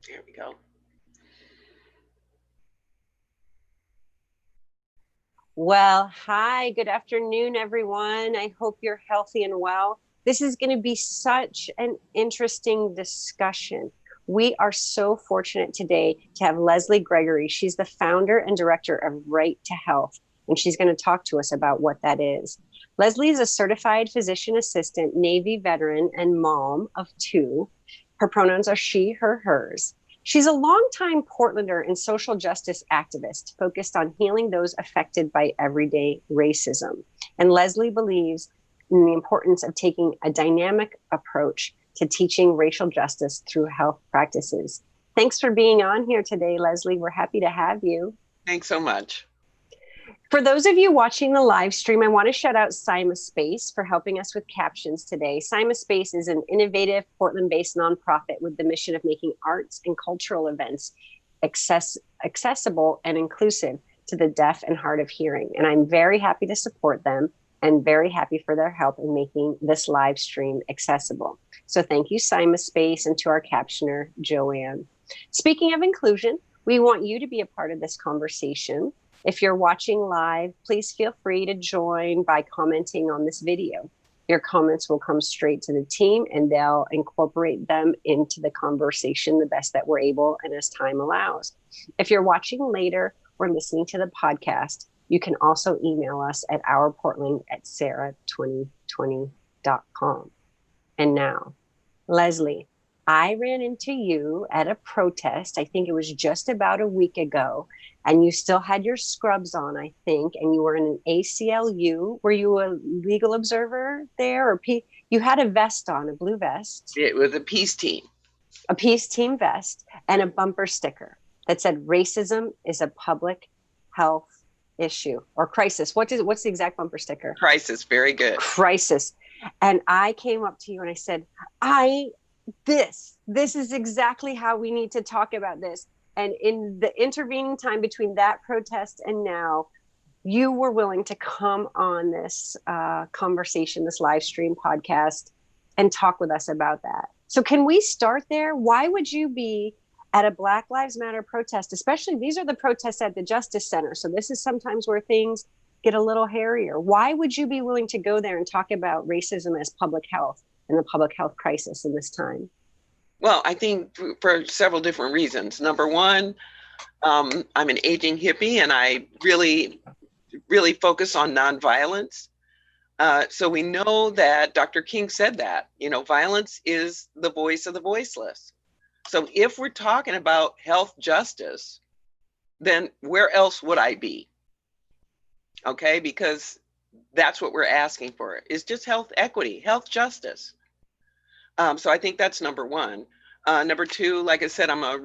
There we go. Well, hi, good afternoon, everyone. I hope you're healthy and well. This is going to be such an interesting discussion. We are so fortunate today to have Leslie Gregory. She's the founder and director of Right to Health, and she's going to talk to us about what that is. Leslie is a certified physician assistant, Navy veteran, and mom of two. Her pronouns are she, her, hers. She's a longtime Portlander and social justice activist focused on healing those affected by everyday racism. And Leslie believes in the importance of taking a dynamic approach to teaching racial justice through health practices. Thanks for being on here today, Leslie. We're happy to have you. Thanks so much. For those of you watching the live stream, I want to shout out Sima Space for helping us with captions today. Sima Space is an innovative Portland-based nonprofit with the mission of making arts and cultural events accessible and inclusive to the deaf and hard of hearing. And I'm very happy to support them and very happy for their help in making this live stream accessible. So thank you, Sima Space, and to our captioner, Julian. Speaking of inclusion, we want you to be a part of this conversation. If you're watching live, please feel free to join by commenting on this video. Your comments will come straight to the team and they'll incorporate them into the conversation the best that we're able and as time allows. If you're watching later or listening to the podcast, you can also email us at ourportland@sarah2020.com. And now, Leslie, I ran into you at a protest. I think it was just about a week ago, and you still had your scrubs on, I think, and you were in an ACLU. Were you a legal observer there, or you had a vest on, a blue vest? It was a peace team. A peace team vest and a bumper sticker that said racism is a public health issue or crisis. What's the exact bumper sticker? Crisis. Very good. Crisis. And I came up to you and I said, this is exactly how we need to talk about this. And in the intervening time between that protest and now, you were willing to come on this conversation, this live stream podcast, and talk with us about that. So can we start there? Why would you be at a Black Lives Matter protest? Especially, these are the protests at the Justice Center. So this is sometimes where things get a little hairier. Why would you be willing to go there and talk about racism as public health and the public health crisis in this time? Well, I think for several different reasons. Number one, I'm an aging hippie and I really focus on nonviolence. So we know that Dr. King said that, violence is the voice of the voiceless. So if we're talking about health justice, then where else would I be? Okay, because that's what we're asking for, is just health equity, health justice. So I think that's number one. Number two, like I said, I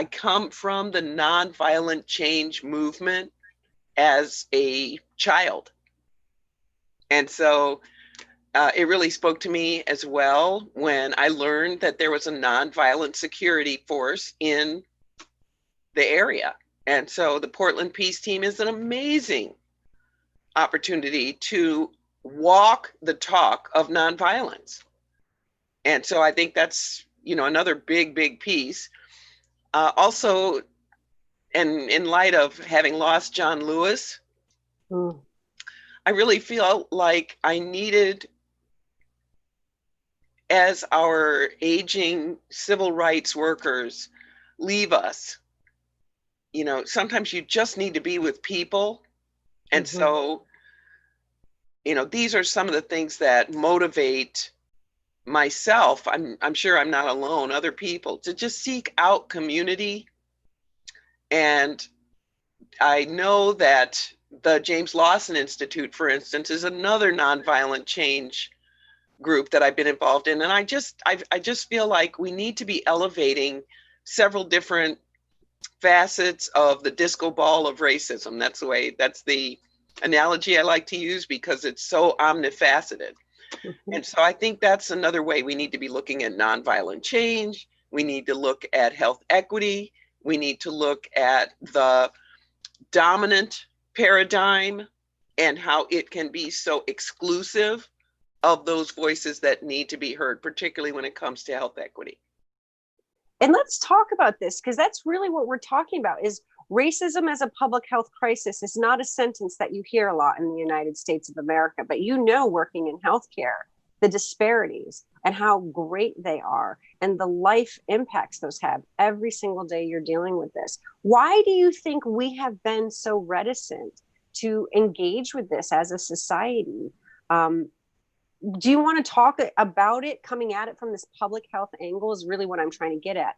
come from the nonviolent change movement as a child. And so it really spoke to me as well when I learned that there was a nonviolent security force in the area. And so the Portland Peace Team is an amazing opportunity to walk the talk of nonviolence. And so I think that's, another big piece. Also, and in light of having lost John Lewis, I really feel like I needed, as our aging civil rights workers leave us, sometimes you just need to be with people. And so, these are some of the things that motivate myself. I'm sure I'm not alone, other people, to just seek out community. And I know that the James Lawson Institute, for instance, is another nonviolent change group that I've been involved in. And I just feel like we need to be elevating several different facets of the disco ball of racism. That's the analogy I like to use, because it's so omnifaceted. And so I think that's another way we need to be looking at nonviolent change. We need to look at health equity. We need to look at the dominant paradigm and how it can be so exclusive of those voices that need to be heard, particularly when it comes to health equity. And let's talk about this, because that's really what we're talking about. Is racism as a public health crisis is not a sentence that you hear a lot in the United States of America, but working in healthcare, the disparities and how great they are and the life impacts those have every single day you're dealing with this. Why do you think we have been so reticent to engage with this as a society? Do you want to talk about it, coming at it from this public health angle is really what I'm trying to get at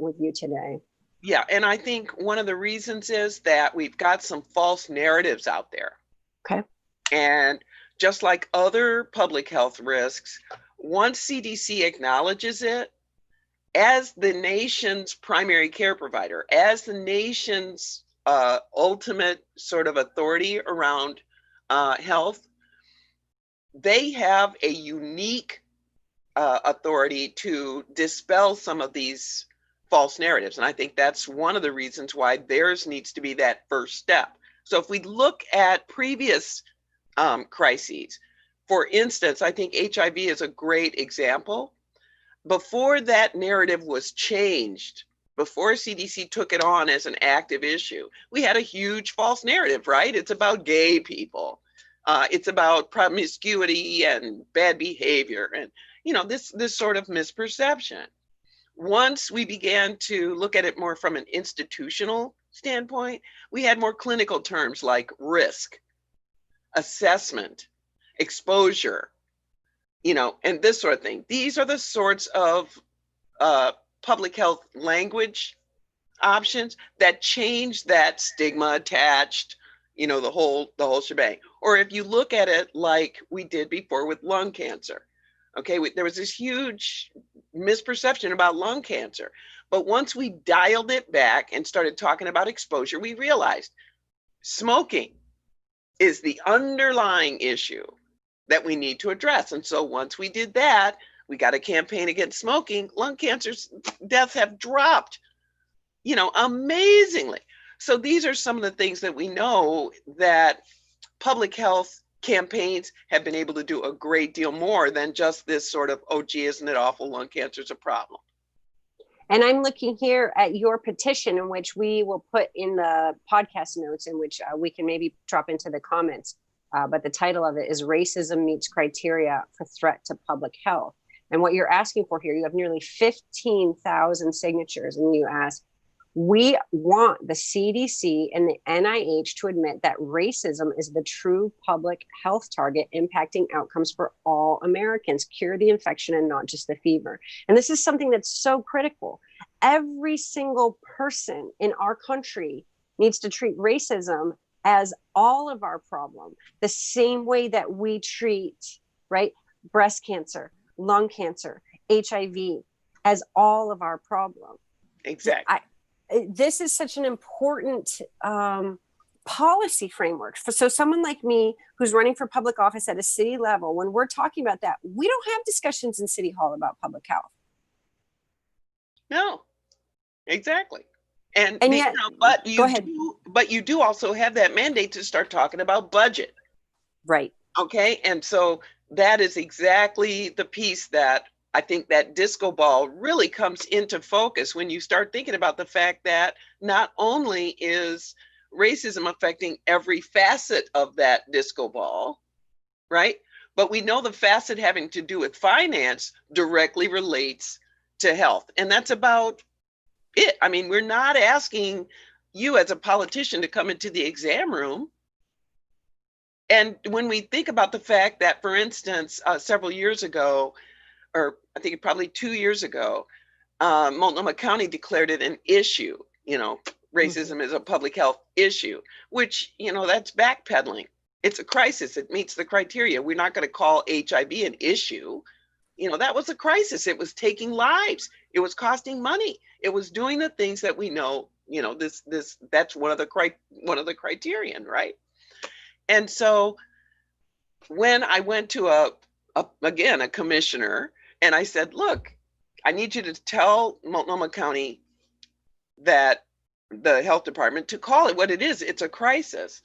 with you today. Yeah, and I think one of the reasons is that we've got some false narratives out there. Okay. And just like other public health risks, once CDC acknowledges it, as the nation's primary care provider, as the nation's ultimate sort of authority around health, they have a unique authority to dispel some of these false narratives. And I think that's one of the reasons why theirs needs to be that first step. So if we look at previous crises, for instance, I think HIV is a great example. Before that narrative was changed, before CDC took it on as an active issue, we had a huge false narrative, right? It's about gay people. It's about promiscuity and bad behavior and, this sort of misperception. Once we began to look at it more from an institutional standpoint, we had more clinical terms like risk, assessment, exposure, and this sort of thing. These are the sorts of public health language options that change that stigma attached, the whole shebang. Or if you look at it like we did before with lung cancer, okay, there was this huge misperception about lung cancer. But once we dialed it back and started talking about exposure, we realized smoking is the underlying issue that we need to address. And so once we did that, we got a campaign against smoking, lung cancer deaths have dropped, amazingly. So these are some of the things that we know that public health campaigns have been able to do a great deal more than just this sort of, oh, gee, isn't it awful? Lung cancer is a problem. And I'm looking here at your petition, in which we will put in the podcast notes, in which we can maybe drop into the comments. But the title of it is Racism Meets Criteria for Threat to Public Health. And what you're asking for here, you have nearly 15,000 signatures, and you ask, we want the CDC and the NIH to admit that racism is the true public health target impacting outcomes for all Americans, cure the infection and not just the fever. And this is something that's so critical. Every single person in our country needs to treat racism as all of our problem, the same way that we treat, right, breast cancer, lung cancer, HIV, as all of our problem. Exactly. This is such an important policy framework. So someone like me who's running for public office at a city level, when we're talking about that, we don't have discussions in City Hall about public health. No, exactly. And yet, but go ahead. You do also have that mandate to start talking about budget. Right. Okay. And so that is exactly the piece that I think that disco ball really comes into focus when you start thinking about the fact that not only is racism affecting every facet of that disco ball, right? But we know the facet having to do with finance directly relates to health. And that's about it. I mean, we're not asking you as a politician to come into the exam room. And when we think about the fact that, for instance, several years ago, or I think probably 2 years ago, Multnomah County declared it an issue. Racism is a public health issue, which, that's backpedaling. It's a crisis. It meets the criteria. We're not going to call HIV an issue. That was a crisis. It was taking lives. It was costing money. It was doing the things that we know, that's one of the criterion, right? And so when I went to a commissioner, and I said, look, I need you to tell Multnomah County that the health department to call it what it is. It's a crisis.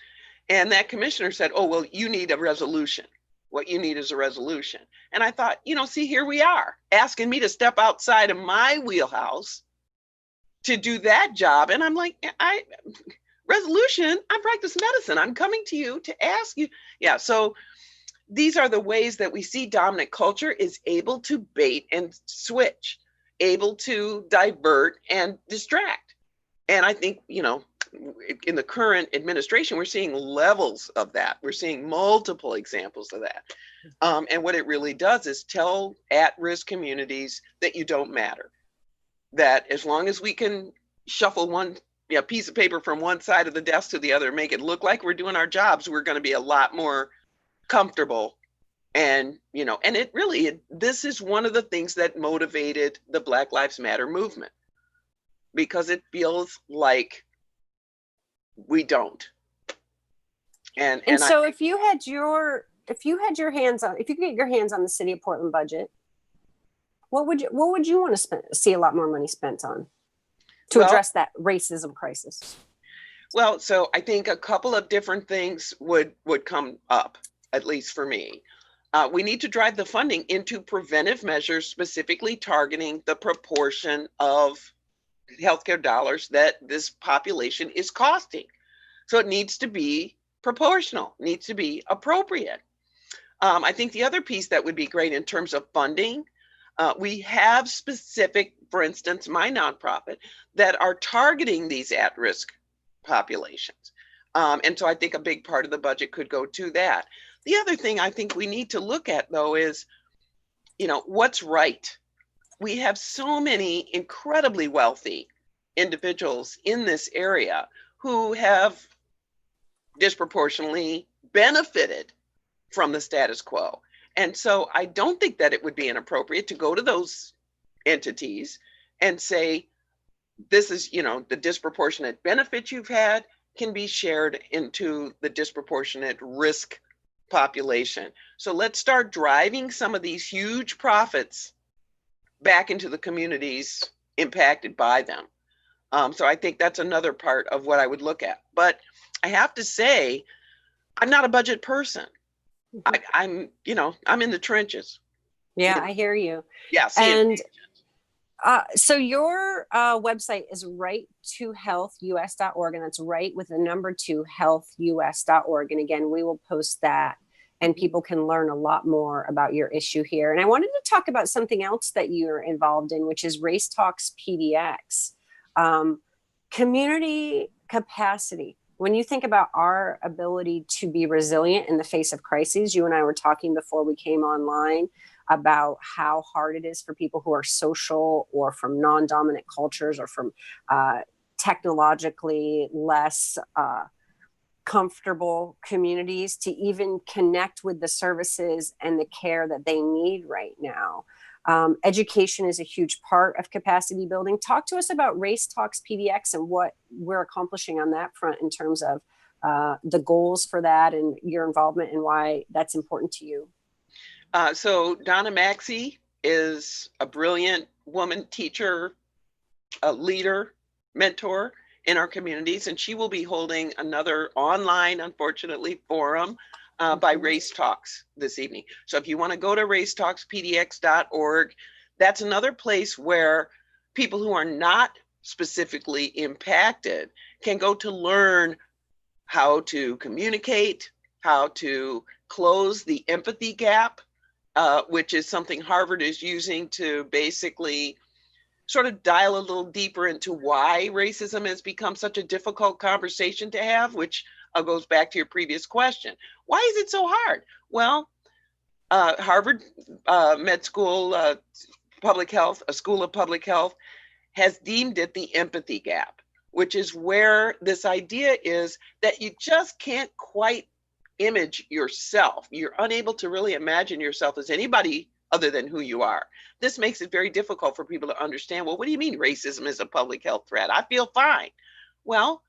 And that commissioner said, oh, well, you need a resolution. What you need is a resolution. And I thought, see, here we are asking me to step outside of my wheelhouse to do that job. And I'm like, resolution, I practice medicine. I'm coming to you to ask you. Yeah. So these are the ways that we see dominant culture is able to bait and switch, able to divert and distract. And I think, in the current administration, we're seeing levels of that. We're seeing multiple examples of that. And what it really does is tell at-risk communities that you don't matter. That as long as we can shuffle one piece of paper from one side of the desk to the other, make it look like we're doing our jobs, we're going to be a lot more comfortable. And, this is one of the things that motivated the Black Lives Matter movement, because it feels like we don't. And so if you could get your hands on the city of Portland budget, what would you want to see a lot more money spent on to address that racism crisis? Well, so I think a couple of different things would come up, at least for me. We need to drive the funding into preventive measures, specifically targeting the proportion of healthcare dollars that this population is costing. So it needs to be proportional, needs to be appropriate. I think the other piece that would be great in terms of funding, we have specific, for instance, my nonprofit, that are targeting these at-risk populations. And so I think a big part of the budget could go to that. The other thing I think we need to look at, though, is, what's right. We have so many incredibly wealthy individuals in this area who have disproportionately benefited from the status quo. And so I don't think that it would be inappropriate to go to those entities and say, this is, the disproportionate benefit you've had can be shared into the disproportionate risk population. So let's start driving some of these huge profits back into the communities impacted by them. So I think that's another part of what I would look at. But I have to say, I'm not a budget person. I'm in the trenches. Yeah, I hear you. Yeah. And so your website is right2healthus.org, and that's right with the number 2 healthus.org. And again, we will post that, and people can learn a lot more about your issue here. And I wanted to talk about something else that you're involved in, which is Race Talks PDX, community capacity. When you think about our ability to be resilient in the face of crises, you and I were talking before we came online about how hard it is for people who are social or from non-dominant cultures or from technologically less comfortable communities to even connect with the services and the care that they need right now. Education is a huge part of capacity building. Talk to us about Race Talks PDX and what we're accomplishing on that front in terms of the goals for that and your involvement and why that's important to you. So Donna Maxey is a brilliant woman teacher, a leader, mentor in our communities, and she will be holding another online, unfortunately, forum by Race Talks this evening. So if you want to go to racetalkspdx.org, that's another place where people who are not specifically impacted can go to learn how to communicate, how to close the empathy gap, which is something Harvard is using to basically sort of dial a little deeper into why racism has become such a difficult conversation to have, which goes back to your previous question. Why is it so hard? Well, Harvard Med School, Public Health, a School of Public Health, has deemed it the empathy gap, which is where this idea is that you just can't quite image yourself. You're unable to really imagine yourself as anybody other than who you are. This makes it very difficult for people to understand, well, what do you mean racism is a public health threat? I feel fine. Well,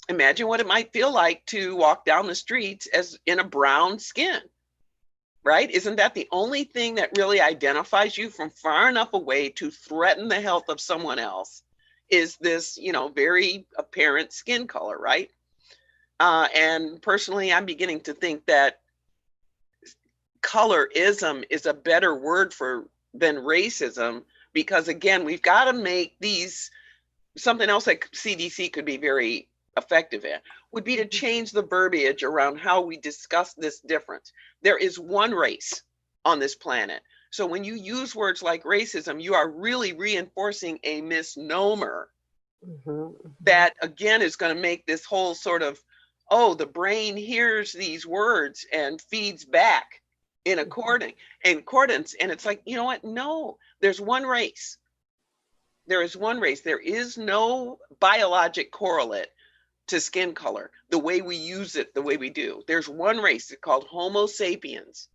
imagine what it might feel like to walk down the streets as in a brown skin, right? Isn't that the only thing that really identifies you from far enough away to threaten the health of someone else is this, very apparent skin color, right? And personally, I'm beginning to think that colorism is a better word than racism, because again, we've got to make these, something else that CDC could be very effective at would be to change the verbiage around how we discuss this difference. There is one race on this planet. So when you use words like racism, you are really reinforcing a misnomer that again is going to make this whole sort of, oh, the brain hears these words and feeds back in accordance. And it's like, you know what? No, there's one race. There is one race. There is no biologic correlate to skin color, the way we use it, the way we do. There's one race called Homo sapiens.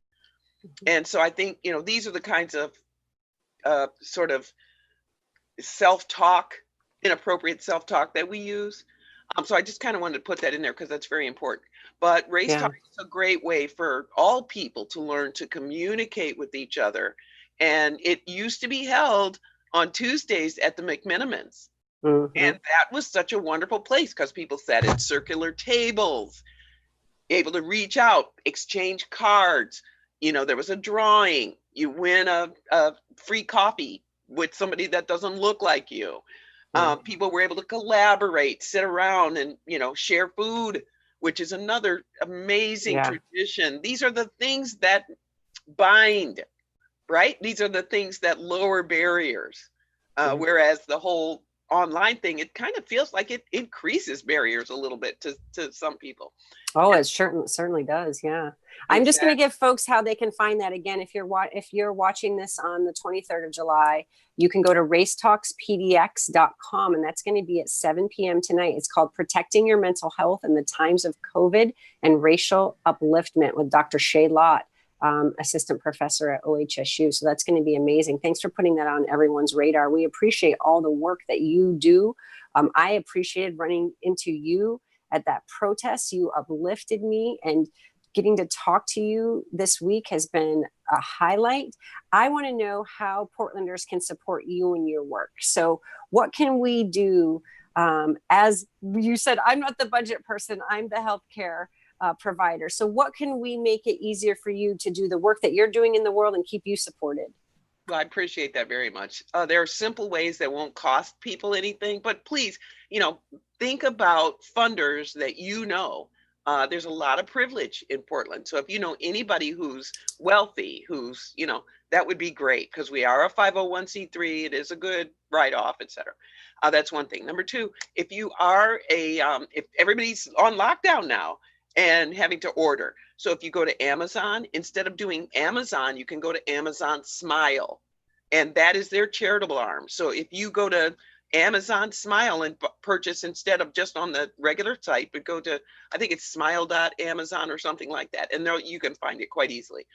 And so I think, you know, these are the kinds of sort of self-talk, inappropriate self-talk that we use. So I just kind of wanted to put that in there because that's very important. But race talk is a great way for all people to learn to communicate with each other. And it used to be held on Tuesdays at the McMenamins. And that was such a wonderful place because people sat at circular tables, able to reach out, exchange cards. You know, there was a drawing. You win a free coffee with somebody that doesn't look like you. People were able to collaborate, sit around and, you know, share food, which is another amazing tradition. These are the things that bind, right? These are the things that lower barriers. Whereas the whole online thing, it kind of feels like it increases barriers a little bit to some people. Oh, it certainly does. Yeah. I'm just going to give folks how they can find that again. If you're watching this on the 23rd of July, you can go to racetalkspdx.com, and that's going to be at 7 p.m. tonight. It's called Protecting Your Mental Health in the Times of COVID and Racial Upliftment with Dr. Shay Lott, assistant professor at OHSU. So that's going to be amazing. Thanks for putting that on everyone's radar. We appreciate all the work that you do. I appreciated running into you at that protest. You uplifted me, and getting to talk to you this week has been a highlight. I want to know how Portlanders can support you in your work. So what can we do? As you said, I'm not the budget person, I'm the healthcare provider. So what can we make it easier for you to do the work that you're doing in the world and keep you supported? Well, I appreciate that very much. There are simple ways that won't cost people anything, but please, you know, think about funders that you know. There's a lot of privilege in Portland. So if you know anybody who's wealthy, who's, you know, that would be great because we are a 501c3. It is a good write-off, et cetera. That's one thing. Number two, if you are if everybody's on lockdown now and having to order. So if you go to Amazon, instead of doing Amazon, you can go to Amazon Smile, and that is their charitable arm. So if you go to Amazon Smile and purchase instead of just on the regular site, but go to, I think it's smile.amazon or something like that. And there you can find it quite easily.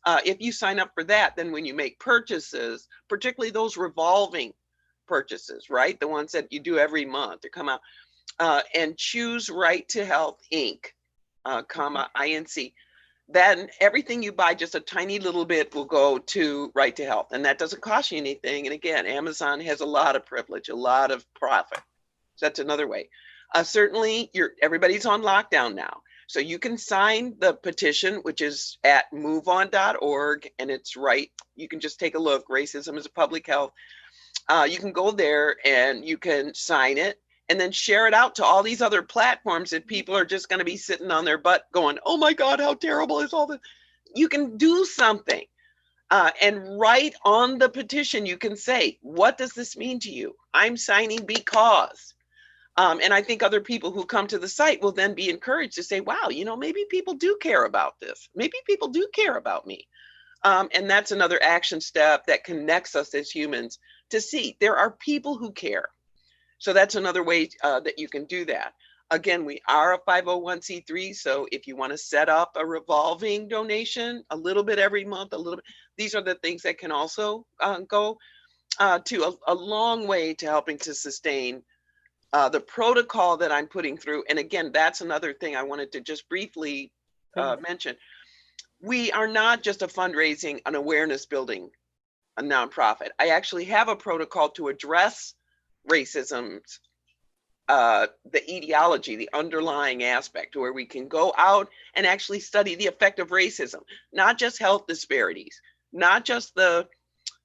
If you sign up for that, then when you make purchases, particularly those revolving purchases, right? The ones that you do every month to come out, and choose Right to Health Inc., INC, then everything you buy, just a tiny little bit will go to Right to Health. And that doesn't cost you anything. And again, Amazon has a lot of privilege, a lot of profit. So that's another way. Certainly, everybody's on lockdown now. So you can sign the petition, which is at moveon.org, and it's right. You can just take a look. Racism is a public health. You can go there and you can sign it, and then share it out to all these other platforms that people are just going to be sitting on their butt going, oh my God, how terrible is all this? You can do something. And write on the petition, you can say, what does this mean to you? I'm signing because. And I think other people who come to the site will then be encouraged to say, wow, you know, maybe people do care about this. Maybe people do care about me. And that's another action step that connects us as humans to see there are people who care. So that's another way that you can do that. Again, we are a 501c3. So if you want to set up a revolving donation, a little bit every month, a little bit, these are the things that can also go to a long way to helping to sustain the protocol that I'm putting through. And again, that's another thing I wanted to just briefly mention. We are not just a fundraising, an awareness building, a nonprofit. I actually have a protocol to address racism the etiology, the underlying aspect, where we can go out and actually study the effect of racism, not just health disparities, not just the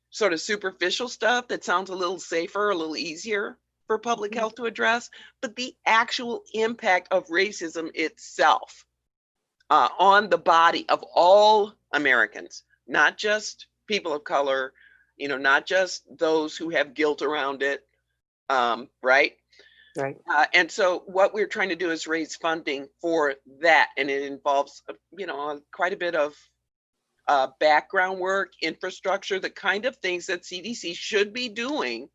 sort of superficial stuff that sounds a little safer, a little easier for public health to address, but the actual impact of racism itself on the body of all Americans, not just people of color, not just those who have guilt around it, right? Right. And so what we're trying to do is raise funding for that. And it involves, quite a bit of background work, infrastructure, the kind of things that CDC should be doing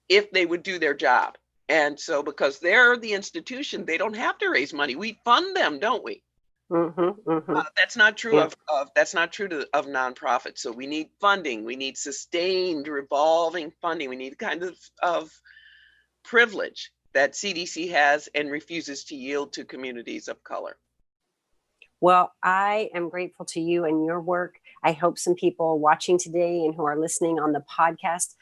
if they would do their job. And so because they're the institution, they don't have to raise money. We fund them, don't we? That's not true of nonprofits. So we need funding. We need sustained revolving funding. We need kind of privilege that CDC has and refuses to yield to communities of color. Well, I am grateful to you and your work. I hope some people watching today and who are listening on the podcast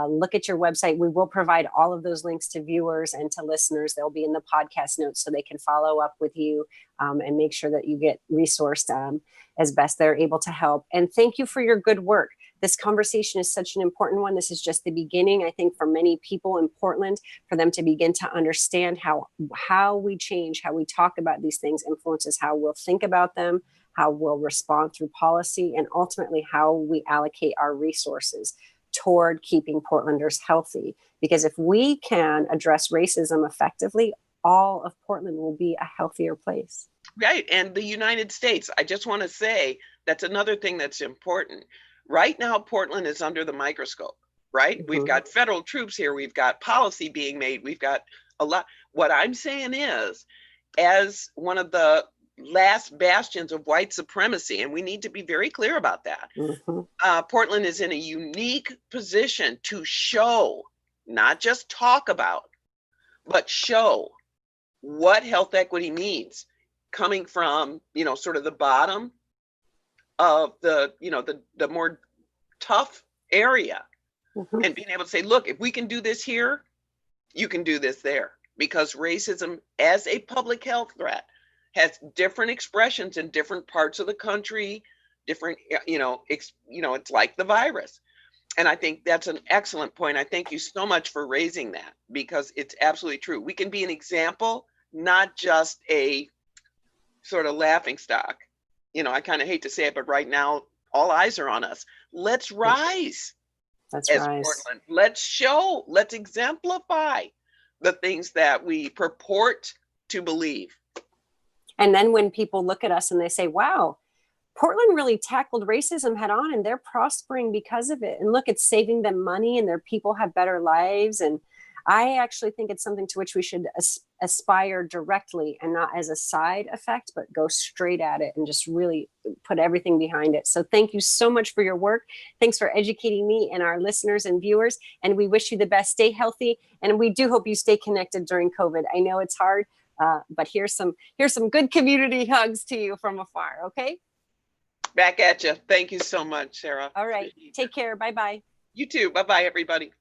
look at your website. We will provide all of those links to viewers and to listeners. They'll be in the podcast notes so they can follow up with you and make sure that you get resourced as best they're able to help. And thank you for your good work. This conversation is such an important one. This is just the beginning, I think, for many people in Portland, for them to begin to understand how we change, how we talk about these things influences how we'll think about them, how we'll respond through policy, and ultimately how we allocate our resources toward keeping Portlanders healthy. Because if we can address racism effectively, all of Portland will be a healthier place. Right. And the United States, I just want to say, that's another thing that's important. Right now, Portland is under the microscope, right? We've got federal troops here. We've got policy being made. We've got a lot. What I'm saying is, as one of the last bastions of white supremacy, and we need to be very clear about that, Portland is in a unique position to show, not just talk about, but show what health equity means, coming from, sort of the bottom of the more tough area, and being able to say, look, if we can do this here, you can do this there, because racism as a public health threat has different expressions in different parts of the country, different, it's like the virus. And I think that's an excellent point. I thank you so much for raising that, because it's absolutely true. We can be an example, not just a sort of laughing stock. I kind of hate to say it, but right now, all eyes are on us. Let's rise as Portland. Let's show, let's exemplify the things that we purport to believe. And then when people look at us and they say, wow, Portland really tackled racism head on and they're prospering because of it. And look, it's saving them money and their people have better lives. And I actually think it's something to which we should aspire directly and not as a side effect, but go straight at it and just really put everything behind it. So thank you so much for your work. Thanks for educating me and our listeners and viewers. And we wish you the best. Stay healthy. And we do hope you stay connected during COVID. I know it's hard, but here's some good community hugs to you from afar. Okay. Back at you. Thank you so much, Sarah. All right. Take care. Bye-bye. You too. Bye-bye, everybody.